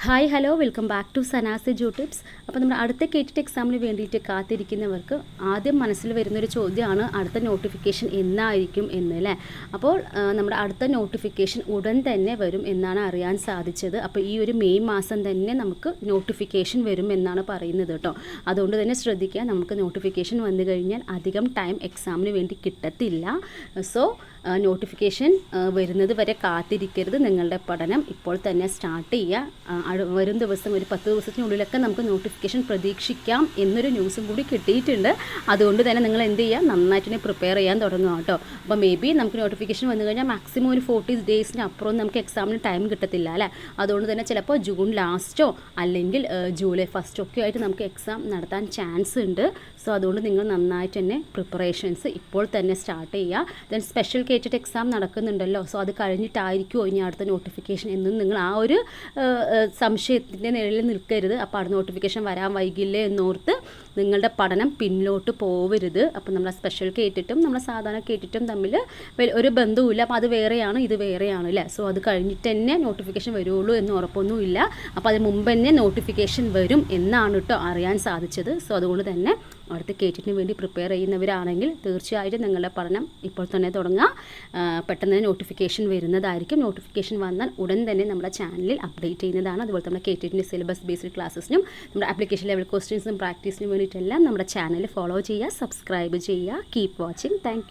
Hi hello welcome back to Sana's Jo tips. അപ്പോൾ നമ്മുടെ അടുത്ത കേറ്റിട്ട് എക്സാമിന് വേണ്ടിയിട്ട് കാത്തിരിക്കുന്നവർക്ക് ആദ്യം മനസ്സിൽ വരുന്നൊരു ചോദ്യമാണ് അടുത്ത നോട്ടിഫിക്കേഷൻ എന്നായിരിക്കും എന്ന് അല്ലേ. അപ്പോൾ നമ്മുടെ അടുത്ത നോട്ടിഫിക്കേഷൻ ഉടൻ തന്നെ വരും എന്നാണ് അറിയാൻ സാധിച്ചത്. അപ്പോൾ ഈ ഒരു മെയ് മാസം തന്നെ നമുക്ക് നോട്ടിഫിക്കേഷൻ വരും എന്നാണ് പറയുന്നത് കേട്ടോ. അതുകൊണ്ട് തന്നെ ശ്രദ്ധിക്കുക, നമുക്ക് നോട്ടിഫിക്കേഷൻ വന്നു കഴിഞ്ഞാൽ അധികം ടൈം എക്സാമിന് വേണ്ടി കിട്ടത്തില്ല. സോ നോട്ടിഫിക്കേഷൻ വരുന്നത് വരെ കാത്തിരിക്കരുത്. നിങ്ങളുടെ പഠനം ഇപ്പോൾ തന്നെ സ്റ്റാർട്ട് ചെയ്യുക. വരും ദിവസം ഒരു 10 ദിവസത്തിനുള്ളിലൊക്കെ നമുക്ക് നോട്ടിഫിക്കേഷൻ പ്രതീക്ഷിക്കാം എന്നൊരു ന്യൂസും കൂടി കിട്ടിയിട്ടുണ്ട്. അതുകൊണ്ട് തന്നെ നിങ്ങൾ എന്ത് ചെയ്യുക, നന്നായിട്ട് തന്നെ പ്രിപ്പയർ ചെയ്യാൻ തുടങ്ങുക കേട്ടോ. അപ്പോൾ മേ ബി നമുക്ക് നോട്ടിഫിക്കേഷൻ വന്നു കഴിഞ്ഞാൽ മാക്സിമം ഒരു 40 ഡേയ്സിന് അപ്പുറം നമുക്ക് എക്സാമിന് ടൈം കിട്ടത്തില്ല അല്ലേ. അതുകൊണ്ട് തന്നെ ചിലപ്പോൾ ജൂൺ ലാസ്റ്റോ അല്ലെങ്കിൽ ജൂലൈ ഫസ്റ്റോ ഒക്കെ ആയിട്ട് നമുക്ക് എക്സാം നടത്താൻ ചാൻസ് ഉണ്ട്. സോ അതുകൊണ്ട് നിങ്ങൾ നന്നായിട്ട് തന്നെ പ്രിപ്പറേഷൻസ് ഇപ്പോൾ തന്നെ സ്റ്റാർട്ട് ചെയ്യുക. ദെൻ സ്പെഷ്യൽ കേറ്റഡ് എക്സാം നടക്കുന്നുണ്ടല്ലോ, സോ അത് കഴിഞ്ഞിട്ടായിരിക്കുമോ ഇനി അടുത്ത നോട്ടിഫിക്കേഷൻ എന്നും നിങ്ങൾ ആ ഒരു സംശയത്തിൻ്റെ നിഴലിൽ നിൽക്കരുത്. അപ്പോൾ അവിടെ നോട്ടിഫിക്കേഷൻ വരാൻ വൈകില്ലേ എന്നോർത്ത് നിങ്ങളുടെ പഠനം പിന്നിലോട്ട് പോവരുത്. അപ്പോൾ നമ്മളെ സ്പെഷ്യൽ കേട്ടിട്ടും നമ്മളെ സാധാരണ കേട്ടിട്ടും തമ്മിൽ ഒരു ബന്ധവുമില്ല. അപ്പോൾ അത് വേറെയാണ് ഇത് വേറെയാണ് അല്ലേ. സോ അത് കഴിഞ്ഞിട്ട് തന്നെ നോട്ടിഫിക്കേഷൻ വരുള്ളൂ എന്ന് ഉറപ്പൊന്നുമില്ല. അപ്പോൾ അതിന് മുമ്പ് തന്നെ നോട്ടിഫിക്കേഷൻ വരും എന്നാണ് കേട്ടോ അറിയാൻ സാധിച്ചത്. സോ അതുകൊണ്ട് തന്നെ അടുത്ത കേറ്റിന് വേണ്ടി പ്രിപ്പയർ ചെയ്യുന്നവരാണെങ്കിൽ തീർച്ചയായിട്ടും നിങ്ങളുടെ പഠനം ഇപ്പോൾ തന്നെ തുടങ്ങുക. പെട്ടെന്ന് തന്നെ നോട്ടിഫിക്കേഷൻ വരുന്നതായിരിക്കും. നോട്ടിഫിക്കേഷൻ വന്നാൽ ഉടൻ തന്നെ നമ്മുടെ ചാനലിൽ അപ്ഡേറ്റ് ചെയ്യുന്നതാണ്. അതുപോലെ നമ്മുടെ കേറ്റിൻ്റെ സിലബസ് ബേസ്ഡ് ക്ലാസ്സസിനും നമ്മുടെ ആപ്ലിക്കേഷൻ ലെവൽ ക്വസ്റ്റ്യൻസും പ്രാക്ടീസിനും വേണ്ടിയിട്ടെല്ലാം നമ്മുടെ ചാനൽ ഫോളോ ചെയ്യുക, സബ്സ്ക്രൈബ് ചെയ്യുക. Keep watching. താങ്ക്